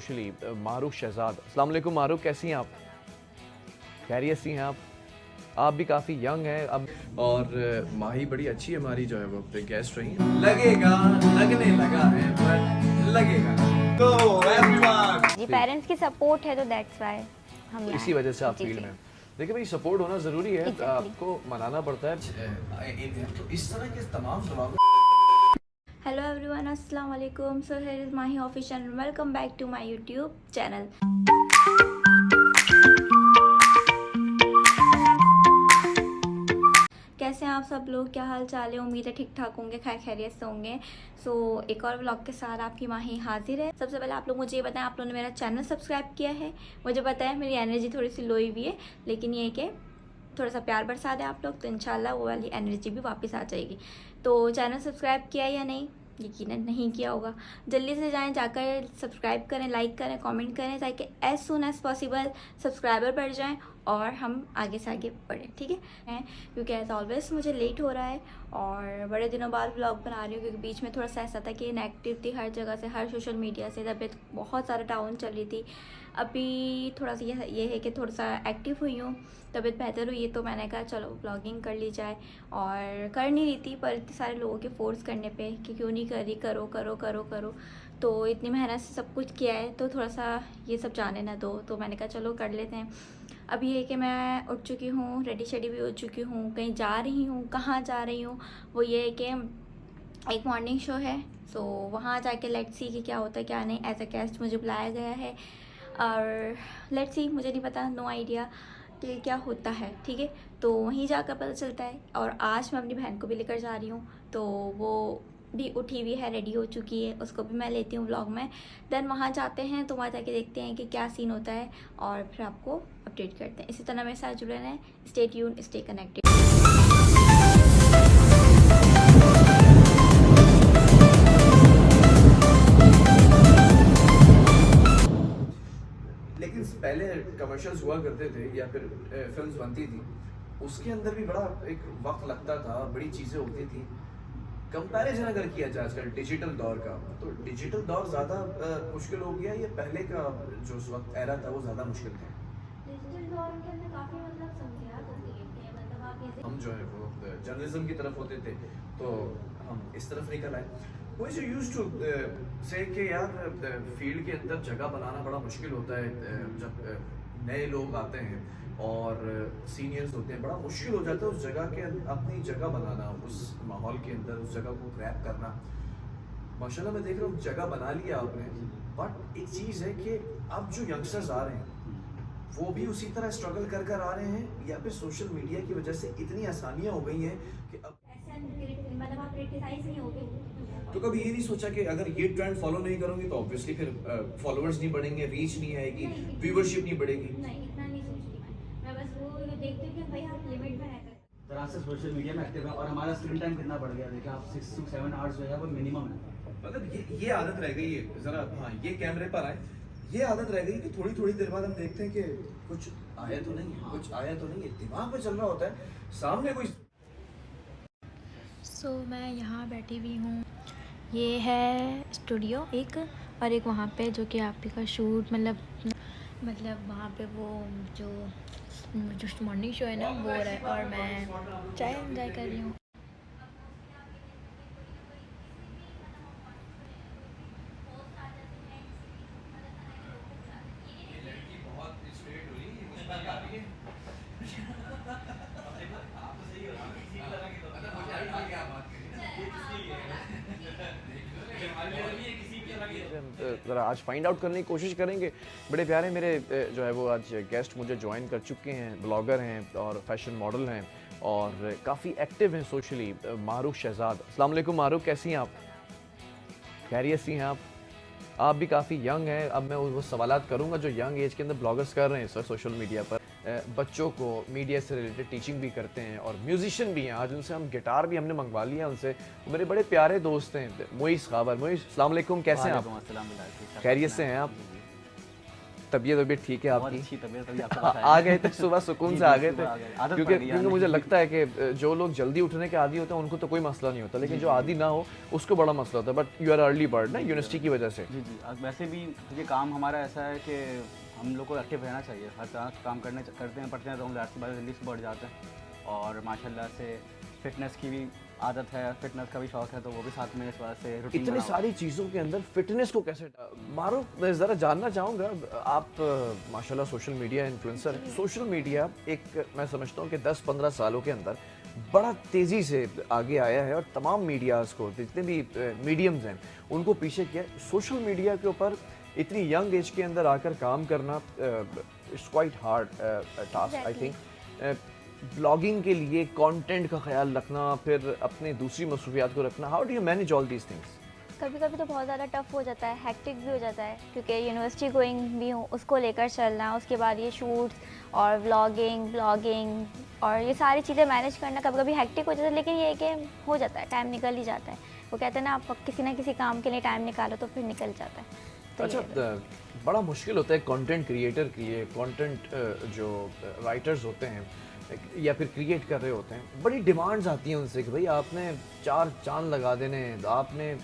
मारूफ शहजाद। अस्सलाम वालेकुम मारूफ, कैसी हैं आप? खैरियत सी हैं आप भी काफ़ी यंग हैं अब। और माही बड़ी अच्छी है हमारी, जो है वो गेस्ट रही। लगेगा, लगने लगा है पर लगेगा। तो एवरीवन जी पेरेंट्स की सपोर्ट है तो दैट्स व्हाई हम तो यहाँ इसी हैं। वजह से आप जी, फील्ड जी। में। देखिए भाई, सपोर्ट होना ज़रूरी है। Exactly. आपको मनाना पड़ता है। तो इस तरह के तमाम सवाल। हेलो एवरीवन, अस्सलाम वालेकुम। So here is Mahi official, welcome back to my YouTube channel. कैसे हैं आप सब लोग? क्या हाल चाल है? उम्मीद है ठीक ठाक होंगे, खैर खैरियत से होंगे। सो एक और व्लॉग के साथ आपकी माही हाजिर है। सबसे पहले आप लोग मुझे ये बताएं, आप लोगों ने मेरा चैनल सब्सक्राइब किया है? मुझे बताएं, मेरी एनर्जी थोड़ी सी लो हुई है, लेकिन ये कि थोड़ा सा प्यार बरसा दें आप लोग तो इंशाल्लाह वो वाली एनर्जी भी वापस आ जाएगी। तो चैनल सब्सक्राइब किया या नहीं? यकीनन नहीं किया होगा। जल्दी से जाएं, जाकर सब्सक्राइब करें, लाइक करें, कमेंट करें, ताकि as soon as possible subscriber बढ़ जाएं और हम आगे से आगे बढ़ें, ठीक है? क्योंकि एज ऑलवेज मुझे लेट हो रहा है और बड़े दिनों बाद व्लॉग बना रही हूँ, क्योंकि बीच में थोड़ा सा ऐसा था कि इनएक्टिव थी हर जगह से, हर सोशल मीडिया से, तबीयत बहुत ज़्यादा डाउन चल रही थी। अभी थोड़ा सा ये है कि थोड़ा सा एक्टिव हुई हूँ, तबीयत बेहतर हुई है, तो मैंने कहा चलो व्लॉगिंग कर ली जाए। और कर नहीं रही थी, पर इतने सारे लोगों के फोर्स करने पे कि क्यों नहीं कर रही, करो करो करो करो, तो इतनी मेहनत से सब कुछ किया है तो थोड़ा सा ये सब जाने ना दो, तो मैंने कहा चलो कर लेते हैं। अब ये है कि मैं उठ चुकी हूँ, रेडी शेडी भी हो चुकी हूँ, कहीं जा रही हूँ। कहाँ जा रही हूँ? वो ये है कि एक मॉर्निंग शो है, सो वहाँ जाके लेट्स सी कि क्या होता है क्या नहीं। एज अ गेस्ट मुझे बुलाया गया है और लेट्स सी, मुझे नहीं पता, नो आइडिया कि क्या होता है, ठीक है? तो वहीं जाकर पता चलता है। और आज मैं अपनी बहन को भी लेकर जा रही हूँ, तो वो भी उठी हुई है, रेडी हो चुकी है, उसको भी मैं लेती हूँ व्लॉग में। देन वहाँ जाते हैं, तो वहाँ जाके देखते हैं कि क्या सीन होता है और फिर आपको अपडेट करते हैं। इसी तरह मेरे साथ जुड़े रहें, स्टे ट्यून, स्टे कनेक्टेड। लेकिन पहले कमर्शियल्स हुआ करते थे या फिर फिल्म्स बनती थी, उसके अंदर भी बड़ा एक वक्त लगता था, बड़ी चीज़ें होती थी। कंपैरिजन अगर किया जाए आजकल डिजिटल दौर का, तो डिजिटल दौर ज़्यादा मुश्किल हो गया, ये पहले का जो उस वक्त एरा था वो ज़्यादा मुश्किल था। डिजिटल दौर के अंदर काफ़ी मतलब समझियात होती है, मतलब आप ये हम जो है वो जर्नलिज्म की तरफ होते थे, तो हम इस तरफ निकल आए। वो जो यूज टू से कि यार फील्ड के अंदर जगह बनाना बड़ा मुश्किल होता है। जब नए लोग आते हैं और सीनियर्स होते हैं, बड़ा मुश्किल हो जाता है उस जगह के अपनी जगह बनाना, उस माहौल के अंदर उस जगह को क्रैप करना। माशाल्लाह मैं देख रहा हूँ जगह बना लिया आपने, बट एक चीज़ है कि अब जो यंगस्टर्स आ रहे हैं वो भी उसी तरह स्ट्रगल कर कर आ रहे हैं, या फिर सोशल मीडिया की वजह से इतनी आसानियां हो गई हैं कि अब मतलब आप क्रिटिसाइज नहीं होगे। तो कभी ये नहीं सोचा कि अगर ये ट्रेंड फॉलो नहीं करोगे तो ऑब्वियसली फिर फॉलोअर्स नहीं बढ़ेंगे, रीच नहीं आएगी, व्यूवरशिप नहीं बढ़ेगी। नहीं, इतना नहीं सोच रही मैं बस वो देखती हूँ कि भाई आप लिमिट में रहकर। तरह से सोशल मीडिया में एक्टिव है और हमारा स्क्रीन टाइम कितना बढ़ गया, देखिए आप 6 to 7 आवर्स जो है वो मिनिमम है। मतलब ये आदत रह गई है जरा, हाँ ये कैमरे पर आए, ये आदत रह गई कि थोड़ी थोड़ी देर बाद हम देखते हैं कि कुछ आया तो नहीं, कुछ आया तो नहीं, दिमाग में चल रहा होता है, सामने कोई। सो मैं यहाँ बैठी हुई हूँ, ये है स्टूडियो एक, और एक वहाँ पे जो कि आप ही का शूट, मतलब वहाँ पे वो जो मॉर्निंग शो है ना वो हो रहा है, और मैं चाय एंजॉय कर रही हूँ। ज़रा आज फाइंड आउट करने की कोशिश करेंगे। बड़े प्यारे मेरे जो है वो आज गेस्ट मुझे ज्वाइन कर चुके हैं, ब्लॉगर हैं और फैशन मॉडल हैं और काफ़ी एक्टिव हैं सोशली। मारूफ शहजाद। अस्सलाम वालेकुम मारूफ, कैसी हैं आप? खैरियत सी हैं आप भी काफ़ी यंग हैं। अब मैं वो सवालात करूँगा जो यंग एज के अंदर ब्लॉगर्स कर रहे हैं सर सोशल मीडिया पर। बच्चों को मीडिया से रिलेटेड टीचिंग भी करते हैं और म्यूजिशियन भी हैं। आज उनसे हम गिटार भी हमने मंगवा लिया उनसे। वो मेरे बड़े प्यारे दोस्त हैं, मोइस खाबर। मोइस, अस्सलाम वालेकुम, कैसे हैं आप? खैरियत से हैं आप? तबीयत ठीक है बहुत आपकी? अच्छी तबीयत अभी आपको पता है। आ गए थे सुबह सुकून जी, से आ जी, गए सुबह आ थे गए। आदत क्योंकि पड़ गई क्योंकि आने मुझे की। लगता है कि जो लोग जल्दी उठने के आदी होते हैं उनको तो कोई मसला नहीं होता, लेकिन जो आदी ना हो उसको बड़ा मसला होता है। But you are early bird ना यूनिवर्सिटी की वजह से। जी जी, वैसे भी ये काम हमारा ऐसा है कि हम लोग को एक्टिव रहना चाहिए, हर तरह का काम करते हैं पढ़ते हैं तो हम ज़्यादा से ज़्यादा जल्दी से बढ़ जाते हैं। और माशाल्लाह से फिटनेस की भी आदत है, फिटनेस का भी शौक है, तो वो भी साथ में इस वजह से रूटीन इतनी सारी चीज़ों के अंदर फिटनेस को कैसे मारो, मैं ज़रा जानना चाहूँगा। आप माशाल्लाह सोशल मीडिया इन्फ्लुएंसर हैं। सोशल मीडिया एक मैं समझता हूँ कि 10-15 सालों के अंदर बड़ा तेज़ी से आगे आया है और तमाम मीडियाज़ को, जितने भी मीडियम्स हैं उनको पीछे किया है। सोशल मीडिया के ऊपर इतनी यंग एज के अंदर आकर काम करना it's quite hard task I think. Blogging के लिए कंटेंट का ख्याल रखना, फिर अपने दूसरी मसरूफियात को रखना, how do you manage all these things? कभी कभी तो बहुत ज़्यादा टफ हो जाता है, हेक्टिक भी हो जाता है, क्योंकि यूनिवर्सिटी गोइंग भी हूँ, उसको लेकर चलना, उसके बाद ये शूट्स और ब्लॉगिंग और ये सारी चीज़ें मैनेज करना कभी कभी हेक्टिक हो जाता है। लेकिन ये है कि हो जाता है, टाइम निकल ही जाता है। वो कहते हैं ना, आप किसी ना किसी काम के लिए टाइम निकालो तो फिर निकल जाता है। तो अच्छा, बड़ा मुश्किल होता है कंटेंट क्रिएटर के लिए, कंटेंट जो राइटर्स होते हैं या फिर क्रिएट कर रहे होते हैं, बड़ी डिमांड्स आती हैं उनसे कि भाई आपने 4 चांद लगा देने, आपने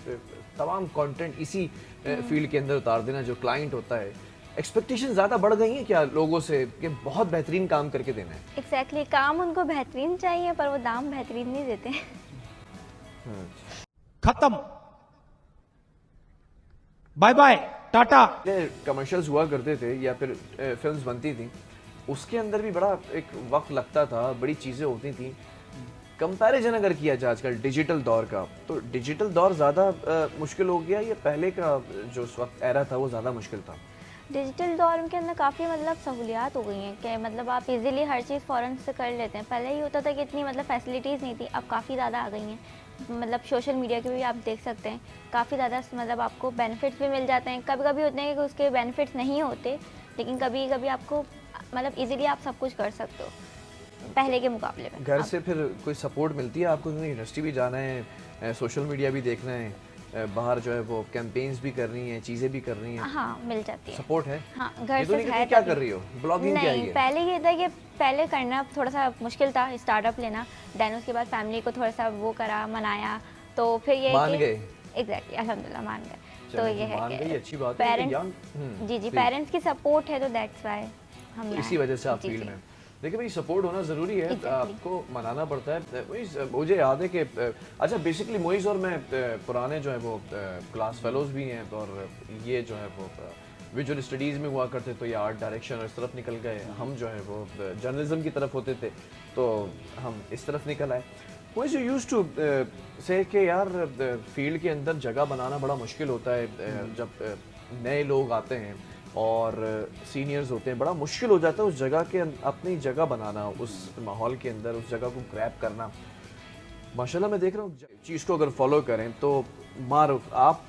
तमाम कंटेंट इसी फील्ड के अंदर उतार देना। जो क्लाइंट होता है, एक्सपेक्टेशन ज़्यादा बढ़ गई हैं क्या लोगों से कि बहुत बेहतरीन काम करके देना है? एग्जैक्टली, काम उनको बेहतरीन चाहिए पर वो दाम बेहतरीन नहीं देते। खत्म, बाय बाय, टाटा। कमर्शियल्स हुआ करते थे या फिर फिल्म्स बनती थी, उसके अंदर भी बड़ा एक वक्त लगता था, बड़ी चीज़ें होती थी। कंपैरिजन अगर किया जाए आजकल डिजिटल दौर का, तो डिजिटल दौर ज़्यादा मुश्किल हो गया या पहले का जो उस वक्त एरा था वो ज़्यादा मुश्किल था? डिजिटल दौर के अंदर काफ़ी मतलब सहूलियात हो गई हैं कि मतलब आप इजीली हर चीज़ फ़ौरन से कर लेते हैं। पहले ही होता था कि इतनी मतलब फैसिलिटीज़ नहीं थी, अब काफ़ी ज़्यादा आ गई हैं। मतलब सोशल मीडिया के भी आप देख सकते हैं, काफ़ी ज़्यादा मतलब आपको बेनिफिट्स भी मिल जाते हैं। कभी कभी होते हैं कि उसके बेनिफिट्स नहीं होते, लेकिन कभी कभी आपको मतलब इजीली आप सब कुछ कर सकते हो पहले के मुकाबले में। घर से फिर कोई सपोर्ट मिलती है आपको? यूनिवर्सिटी भी जाना है, सोशल मीडिया भी देखना है, बाहर जो है वो कैंपेन्स भी कर रही हैं, चीज़ें भी कर रही हैं, हाँ, मिल जाती है सपोर्ट है? हाँ, घर ये तो से नहीं है। कि क्या कर रही हो, ब्लॉगिंग क्या नहीं, है? पहले ये था कि पहले करना थोड़ा सा मुश्किल था, स्टार्टअप लेना। देन उसके बाद फैमिली को थोड़ा सा वो करा, मनाया, तो फिर ये मान गए? एग्जैक्टली, अल्हम्दुलिल्लाह मान गए। चलो, तो ये है मान कि गई, अच्छी बात है। पेरेंट्स, जी पेरेंट्स की सपोर्ट है, तो दैट्स वाई हम यहाँ इसी हैं। वजह से आप जी, फील्ड जी। में। देखिए भाई, सपोर्ट होना ज़रूरी है, Exactly. आपको मनाना पड़ता है। मुझे याद है कि अच्छा बेसिकली मोइज़ और मैं पुराने जो है वो क्लास फेलोज़ भी हैं, और ये जो है वो विजुअल स्टडीज़ में हुआ करते, तो ये आर्ट डायरेक्शन और इस तरफ निकल गए। हम जो है वो जर्नलिज्म की तरफ होते थे, तो हम इस तरफ निकल आए। मोइज़ यू यूज्ड टू से कि यार फील्ड के अंदर जगह बनाना बड़ा मुश्किल होता है। जब नए लोग आते हैं और सीनियर्स होते हैं, बड़ा मुश्किल हो जाता है उस जगह के अपनी जगह बनाना, उस माहौल के अंदर उस जगह को ग्रैब करना। माशाल्लाह मैं देख रहा हूँ चीज़ को अगर फॉलो करें तो मारूफ, आप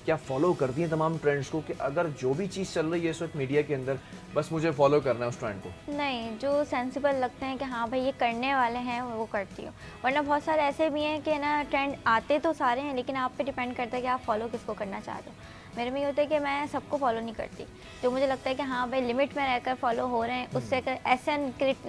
क्या फॉलो करती हैं तमाम ट्रेंड्स को कि अगर जो भी चीज़ चल रही है इस वक्त मीडिया के अंदर, बस मुझे फॉलो करना है उस ट्रेंड को? नहीं, जो सेंसिबल लगते हैं कि हाँ भाई ये करने वाले हैं, वो करती हूँ। वरना बहुत सारे ऐसे भी हैं कि ना ट्रेंड आते तो सारे हैं, लेकिन आप पे डिपेंड करता है कि आप फॉलो किसको करना चाहते हो। मेरे में ये होता है कि मैं सबको फॉलो नहीं करती, जो मुझे लगता है कि हाँ भाई लिमिट में रहकर फॉलो हो रहे हैं, उससे अगर ऐसे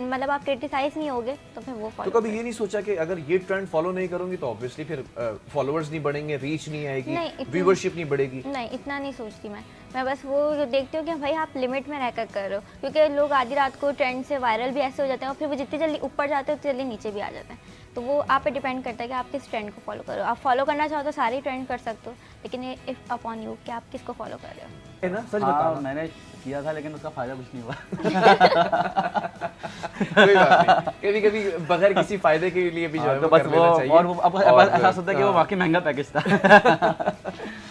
मतलब आप क्रिटिसाइज नहीं होगे तो फिर वो फॉलो। तो कभी ये नहीं सोचा कि अगर ये ट्रेंड फॉलो नहीं करूंगी तो ऑब्वियसली फिर फॉलोअर्स नहीं बढ़ेंगे, रीच नहीं आएगी, व्यूवरशिप नहीं बढ़ेगी? नहीं, इतना नहीं सोचती मैं बस वो देखती हूँ कि भाई आप लिमिट में रहकर कर रहे हो, क्योंकि लोग आधी रात को ट्रेंड से वायरल भी ऐसे हो जाते हैं और फिर वो जितनी जल्दी ऊपर जाते हैं उतनी जल्दी नीचे भी आ जाते हैं। तो वो आप पे डिपेंड करता है कि आप किस ट्रेंड को फॉलो करो। आप फॉलो करना चाहो तो सारे ट्रेंड कर सकते हो, लेकिन ये इफ़ अपॉन यू कि आप किसको फॉलो कर रहे हो। है ना, सच हाँ, बताना। मैंने किया था लेकिन उसका फायदा कुछ नहीं हुआ। कोई बात नहीं, कभी कभी बगैर किसी फायदे के लिए भी जो है तो वो बस कर वो, लेना चाहिए। और वो अब एहसास होता है कि वो हाँ। वाकई महंगा पैकेज था।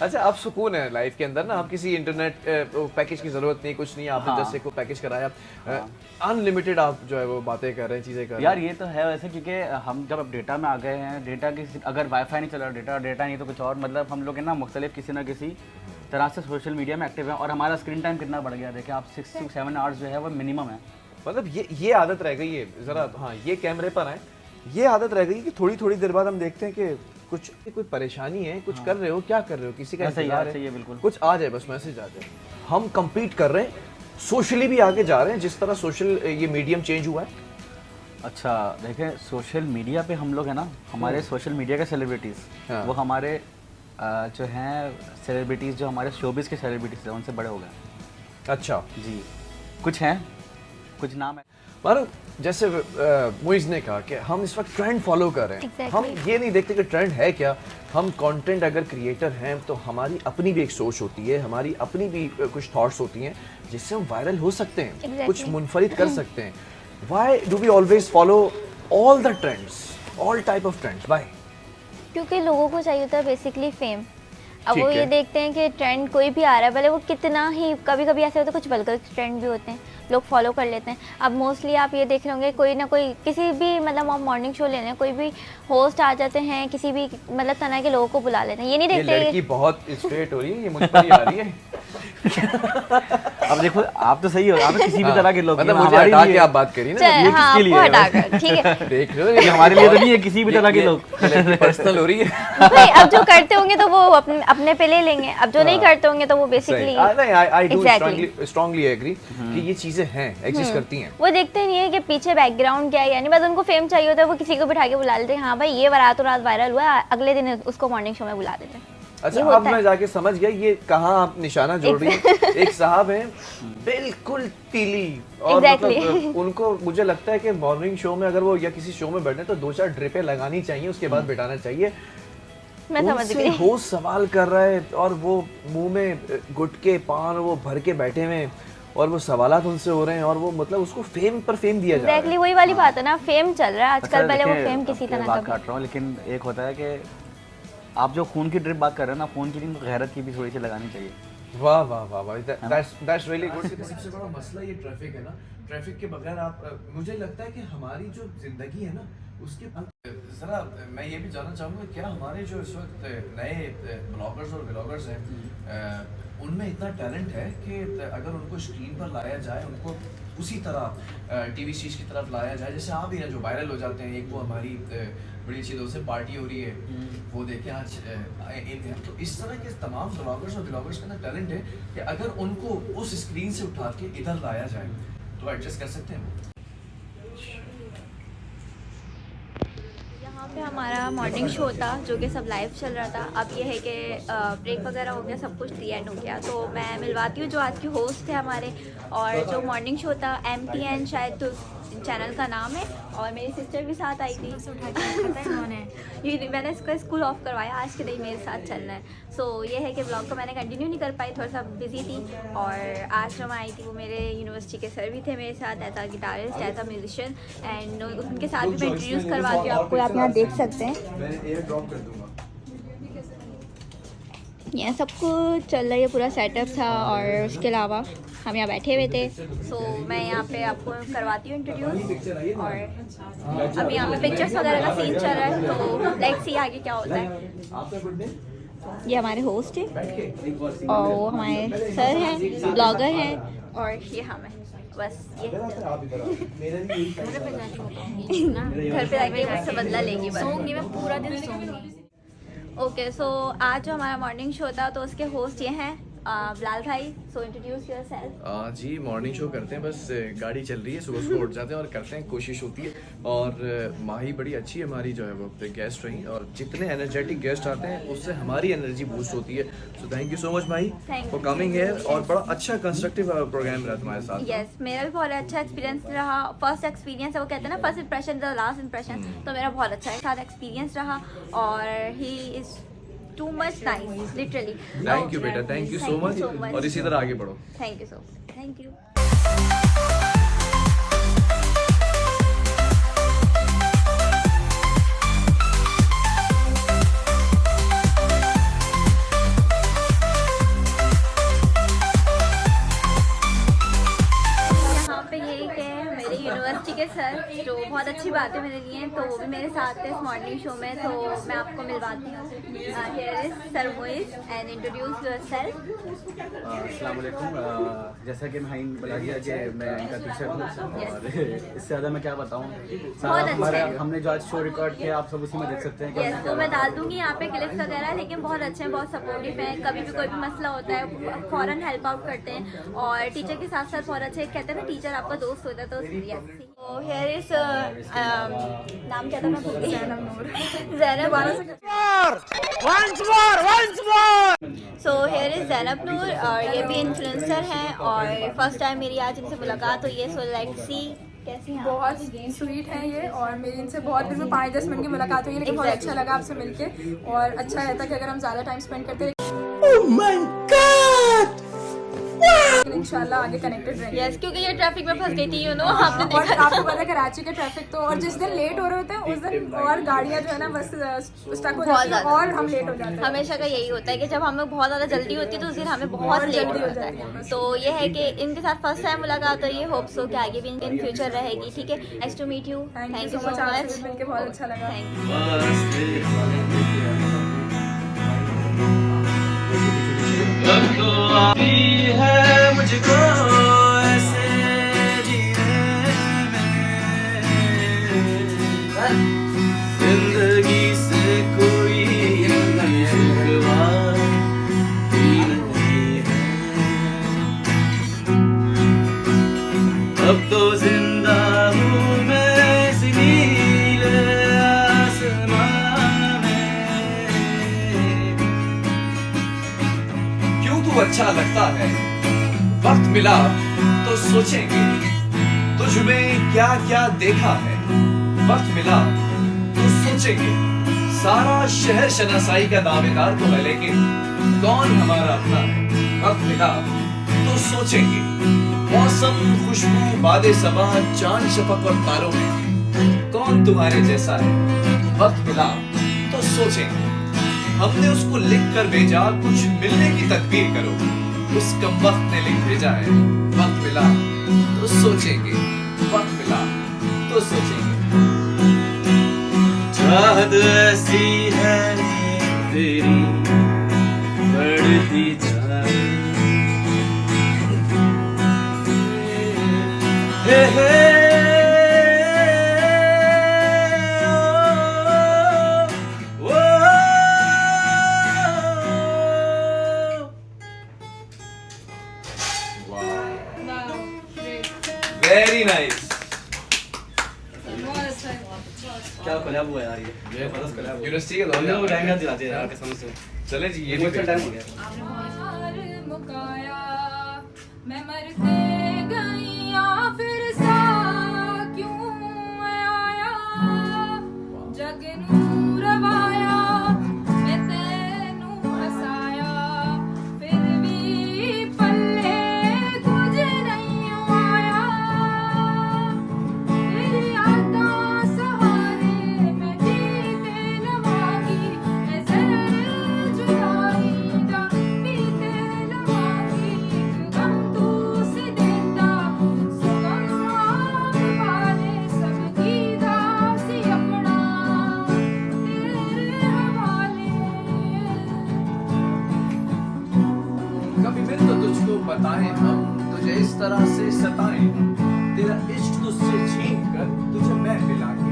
अच्छा, आप सुकून है लाइफ के अंदर ना, आप किसी इंटरनेट पैकेज की जरूरत नहीं, कुछ नहीं, आपने हाँ। 10 को पैकेज कराया, अनलिमिटेड आप जो है वो बातें कर रहे हैं, चीजें कर रहे यार हैं। ये तो है वैसे, क्योंकि हम जब अब डेटा में आ गए हैं, डेटा की अगर वाईफाई नहीं चल रहा, डेटा नहीं तो कुछ और, मतलब हम लोग है ना मुख्तलिफ किसी ना किसी तरह से सोशल मीडिया में एक्टिव हैं, और हमारा स्क्रीन टाइम कितना बढ़ गया देखिए आप, 6 to 7 आवर्स जो है वो मिनिमम है। मतलब ये आदत रह गई है जरा, हाँ ये कैमरे पर आए, ये आदत रह गई कि थोड़ी थोड़ी देर बाद हम देखते हैं कि कोई परेशानी है, कुछ कर रहे हो, क्या कर रहे हो, किसी का ऐसा ही इंतजार है, है, बिल्कुल। कुछ आ जाए, बस मैसेज आ जाए, हम compete कर रहे हैं सोशली भी आगे जा रहे हैं जिस तरह सोशल ये मीडियम चेंज हुआ है? अच्छा देखें, सोशल मीडिया पे हम लोग है ना, हमारे सोशल मीडिया के सेलिब्रिटीज़, हाँ। वो हमारे जो हैं सेलिब्रिटीज़, जो हमारे शोबिस के सेलिब्रिटीज़ हैं, उनसे बड़े हो गए। अच्छा जी, कुछ हैं, कुछ नाम है। मानो जैसे मुइज़ ने कहा कि हम इस वक्त ट्रेंड फॉलो कर रहे हैं। Exactly. हम ये नहीं देखते कि ट्रेंड है क्या। हम कंटेंट अगर क्रिएटर हैं तो हमारी अपनी भी एक सोच होती है, हमारी अपनी भी कुछ थॉट्स होती हैं जिससे हम वायरल हो सकते हैं, Exactly. कुछ मुनफरिद कर सकते हैं। Why do we always follow all the trends, all type of trends? Why? क्योंकि लोगों को चाहिए होता है बेसिकली फेम। अब ठीक वो है। ये देखते हैं कि ट्रेंड कोई भी आ रहा है, भले वो कितना ही, कभी कभी ऐसे होता है कुछ वल्गर ट्रेंड भी होते हैं, लोग फॉलो कर लेते हैं। अब मोस्टली आप ये देख रहे होंगे कोई ना कोई, किसी भी मतलब आप मॉर्निंग शो ले लें, कोई भी होस्ट आ जाते हैं, किसी भी मतलब तरह के लोगों को बुला लेते हैं। ये नहीं ये देखते लड़की बहुत स्ट्रेट हो रही है, ये मुझ पर ही आ रही है। अब देखो, आप तो सही हो, आप तो किसी भी तरह के लोग, मतलब ये मुझे हमारे हटा के लिए- आप बात करी ना। चल, ये हाँ, किसके लिए आपको है? हटाकर, ठीक है। देख रहे हो ये हमारे लिए तो नहीं है, किसी भी तरह के लोग। पर्सनल हो रही है। नहीं, अब जो करते होंगे तो वो अपने पे ले लेंगे, अब जो नहीं करते होंगे तो वो basically I do Exactly. Strongly agree कि ये चीजें हैं, एग्जिस्ट करती हैं। वो देखते नहीं है कि पीछे बैकग्राउंड क्या है, यानी बस उनको फेम चाहिए होता है, वो किसी को बिठा के बुला लेते हैं, हाँ भाई ये रातों रात वायरल हुआ है, अगले दिन उसको मॉर्निंग शो में बुला देते हैं। अच्छा, ये अब होता मैं है। जाके समझ गया ये कहाँ आप निशाना जोड़ रही हैं। एक साहब हैं बिल्कुल तीली और Exactly. मतलब उनको मुझे लगता है कि मॉर्निंग शो में अगर वो या किसी शो में बैठे तो 2-4 ड्रिपें लगानी चाहिए, उसके बाद बिठाना चाहिए। मैं समझ उनसे गई। होस्ट सवाल कर रहा है और वो मुंह में गुटके पान वो भर के बैठे हुए हैं और वो सवालात उनसे हो रहे हैं और वो मतलब उसको फेम पर फेम दिया जा रहा एग्जैक्टली है। वही वाली बात है ना, फेम चल रहा है आजकल, अच्छा, पहले वो देखिए, फेम किसी आपकी तरह बात का काट रहा हूँ, लेकिन एक होता है कि आप जो खून की ड्रिप बात कर रहे हैं ना, खून की नहीं, गैरत की भी थोड़ी सी लगानी चाहिए। वाह वाह वाह वाह, दैट्स रियली गुड। सबसे बड़ा मसला ये ट्रैफिक है ना। ट्रैफिक के बगैर आप मुझे लगता है कि हमारी जो जिंदगी है ना उसके जरा मैं ये भी जानना चाहूँगा, क्या हमारे जो इस वक्त नए ब्लॉगर्स और व्लॉगर्स हैं उनमें इतना टैलेंट है कि अगर उनको स्क्रीन पर लाया जाए, उनको उसी तरह टीवी सीरीज की तरफ लाया जाए जैसे आप ही हैं जो वायरल हो जाते हैं। एक वो हमारी बड़ी अच्छी दोस्त से पार्टी हो रही है, वो देखें आज तो इस तरह के तमाम ब्लॉगर्स और ब्लॉगर्स का ना टैलेंट है कि अगर उनको उस स्क्रीन से उठा के इधर लाया जाए तो एडजस्ट कर सकते हैं वो। यहाँ पे हमारा मॉर्निंग शो था जो कि सब लाइव चल रहा था। अब ये है कि ब्रेक वगैरह हो गया, सब कुछ दी एंड हो गया, तो मैं मिलवाती हूँ जो आज के होस्ट थे हमारे। और जो मॉर्निंग शो था MTN शायद तो चैनल का नाम है, और मेरी सिस्टर भी साथ आई थी। ये मैंने इसका स्कूल ऑफ करवाया, आज के दिन मेरे साथ चलना है। सो ये है कि ब्लॉग को मैंने कंटिन्यू नहीं कर पाई, थोड़ा सा बिजी थी। और आज जो मैं आई थी वो मेरे यूनिवर्सिटी के सर भी थे मेरे साथ, as a guitarist, as a musician, and उनके साथ भी मैं इंट्रोड्यूस करवाती हूँ आपको, आप यहाँ देख सकते हैं। मैं एयर ड्रॉप कर दूंगा। ये सब कुछ चल रहा है, पूरा सेटअप था, और उसके अलावा हम यहाँ बैठे हुए थे। सो मैं यहाँ पे आपको करवाती हूँ इंट्रोड्यूस, और अभी यहाँ पे पिक्चर्स वगैरह का सीन चल रहा है, तो लेट्स सी आगे क्या होता है। ये हमारे होस्ट हैं और वो हमारे सर हैं, ब्लॉगर हैं, और ये हम हैं। बस ये घर पे जाके मुझसे बदला लेंगी, बस सोऊंगी मैं, पूरा दिन सोऊंगी। ओके, सो आज जो हमारा मॉर्निंग शो था तो उसके होस्ट ये हैं बिलाल भाई। सो इंट्रोड्यूस योरसेल्फ। जी, मॉर्निंग शो करते हैं, बस गाड़ी चल रही है, सुबह सुबह उठ जाते हैं और करते हैं, कोशिश होती है। और माही बड़ी अच्छी हमारी जो है वो गेस्ट रही, और जितने एनर्जेटिक गेस्ट आते हैं उससे हमारी एनर्जी बूस्ट होती है। So thank you so much Mahi for coming here, और बड़ा अच्छा कंस्ट्रक्टिव प्रोग्राम रहा तुम्हारे साथ। यस, मेरा भी बहुत अच्छा एक्सपीरियंस रहा। फर्स्ट एक्सपीरियंस है, वो कहते हैं ना first impression the last impression, तो मेरा बहुत अच्छा साथ एक्सपीरियंस रहा। और he is too much nice, literally. Thank you बेटा, थैंक यू सो मच, और इसी तरह आगे बढ़ो। Thank you so much, thank you. यहाँ पे ये कि मेरे यूनिवर्सिटी के सर, जो बहुत अच्छी बात है मेरे लिए, तो वो भी मेरे साथ थे इस मॉर्निंग शो में, तो मैं आपको मिलवाती हूँ। Here is sir Moiz and introduce yourself. अस्सलाम वालेकुम। जैसा कि मैं बता दिया कि मैं इनका टीचर हूँ और इससे ज़्यादा मैं क्या बताऊँ। बहुत अच्छा है। हमने जो आज शो रिकॉर्ड किया आप सब उसी में देख सकते हैं कि यस, तो मैं डाल दूंगी यहाँ पे क्लिप्स वगैरह, लेकिन बहुत अच्छे हैं, बहुत सपोर्टिव हैं, कभी भी कोई भी मसला होता है फ़ौरन हेल्प आउट करते हैं, और टीचर के साथ साथ बहुत अच्छे, कहते हैं ना टीचर आपका दोस्त होता है, तो तो हियर इज नाम क्या था, मैं भूल गई। Zainab so here is Zainab Noor, और ये भी इन्फ्लुएंसर हैं, और फर्स्ट टाइम मेरी आज इनसे मुलाकात हुई है। सो लेट्स सी कैसी हैं। बहुत स्वीट है ये, और मेरी इनसे बहुत दिन में 5-10 मिनट की मुलाकात हुई है, लेकिन बहुत अच्छा लगा आपसे मिलके, और अच्छा रहता कि अगर हम ज़्यादा टाइम स्पेंड करते, लेकिन इंशाल्लाह आगे कनेक्टेड रहेंगे। यस, क्योंकि ये ट्रैफिक में फंस गई थी, यू नो, आपने और देखा आपको पता है कराची के ट्रैफिक तो, और जिस दिन लेट हो रहे होते हैं उस दिन और गाड़ियाँ जो है ना बस स्टक हो जाती हैं और हम लेट हो जाते हैं। हमेशा का यही होता है कि जब हमें बहुत ज़्यादा जल्दी होती है तो उस दिन हमें बहुत लेट हो जाता है। तो ये है कि इनके साथ फर्स्ट टाइम मुलाकात हुई है, होप सो कि आगे भी इन फ्यूचर रहेगी। ठीक है, nice to meet you, thank you so much, आपसे मिलके बहुत अच्छा लगा। थैंक अब तो आती है मुझको ऐसे जीने में, जिंदगी से कोई शिकवा ही नहीं है। अब तो जिंदा हूँ मैं इस नीले आसमां में। क्यों तू अच्छा लगता है, वक्त मिला तो सोचेंगे, तुझ में क्या क्या देखा है, वक्त मिला तो सोचेंगे। सारा शहर शनासाई का दावेदार तो है, लेकिन कौन हमारा अपना है, वक्त मिला तो सोचेंगे। मौसम, खुशबू, बादे सबा, चांद, शफक और तारों में कौन तुम्हारे जैसा है, वक्त मिला तो सोचेंगे। हमने उसको लिख कर भेजा, कुछ मिलने की तकदीर करो, उस कम वक्त ने लिख भेजा है। वक्त मिला तो सोचेंगे, वक्त मिला तो सोचेंगे। चाहत ऐसी है तेरी बढ़ती जाए, हे हे वेरी नाइस। क्या कोलैब हुआ यार, ये बरस कोलैब हुआ। यूनिवर्सिटी के हम लोग दौरान लहंगा दिलाते हैं यार कसम से। चले जी, ये इमोशनल टाइम हो गया। मुकाया मैं मरते गई फिर सा क्यों आया, जग नू रवाया मैं तेनू हसाया, फिर भी पल्ले कुछ नहीं आया। तेरी यादां सहारे मैं जीते लवांगी, मैं जहर जुदाई दा पीते लवांगी। गम तू सी देता सो गम आप वाले सब दीदा सी अपना तेरे हवाले। कभी मिल तो तुझको बताएं हम, तुझे इस तरह से सताएं, तेरा इश्क तुझसे छीन कर तुझे मैं मिला के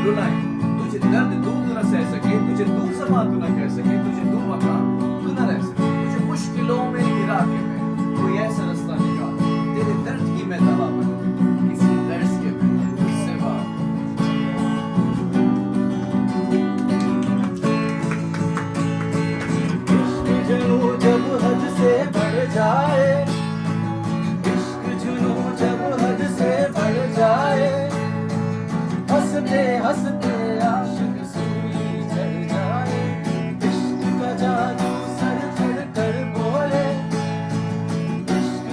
रुलाएं। तुझे दर्द दूर न सह सके, तुझे तू समा तू न कह सके, तुझे तू मका तू न रह सके। तुझे मुश्किलों में गिरा के मैं कोई ऐसा रास्ता निकाल, तेरे दर्द की मैं दवा बनूं, किसी दर्द के मैं तुझसे बात। जुनू जब हद से बढ़ जाए, इश्क जुनू जब हद से बढ़ जाए, हंसते हंसते आशिक सूली चढ़ जाए। इश्क का जादू सर चढ़ कर बोले, इश्क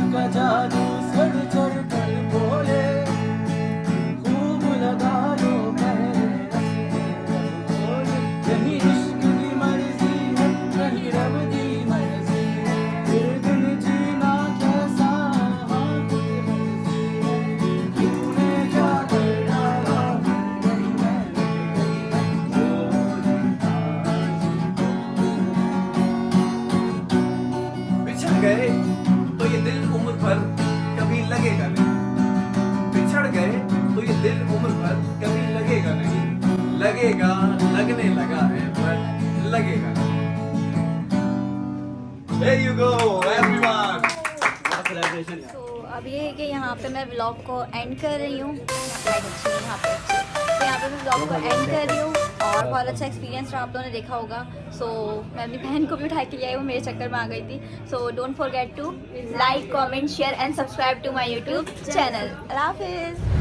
दिल उम्र भर कभी लगेगा नहीं, लगेगा, लगने लगा है पर लगेगा नहीं। There you go, everyone. तो अब ये है कि यहाँ पे मैं व्लॉग को एंड कर रही हूँ। यहाँ पे तो यहाँ पे मैं व्लॉग को एंड कर रही हूँ और बहुत अच्छा एक्सपीरियंस रहा, आप लोगों ने देखा होगा। सो मैं अपनी बहन को भी उठा के ले आई, वो मेरे चक्कर में आ गई थी। So don't forget to like, comment, share and subscribe to my YouTube channel. अल्लाह हाफिज़।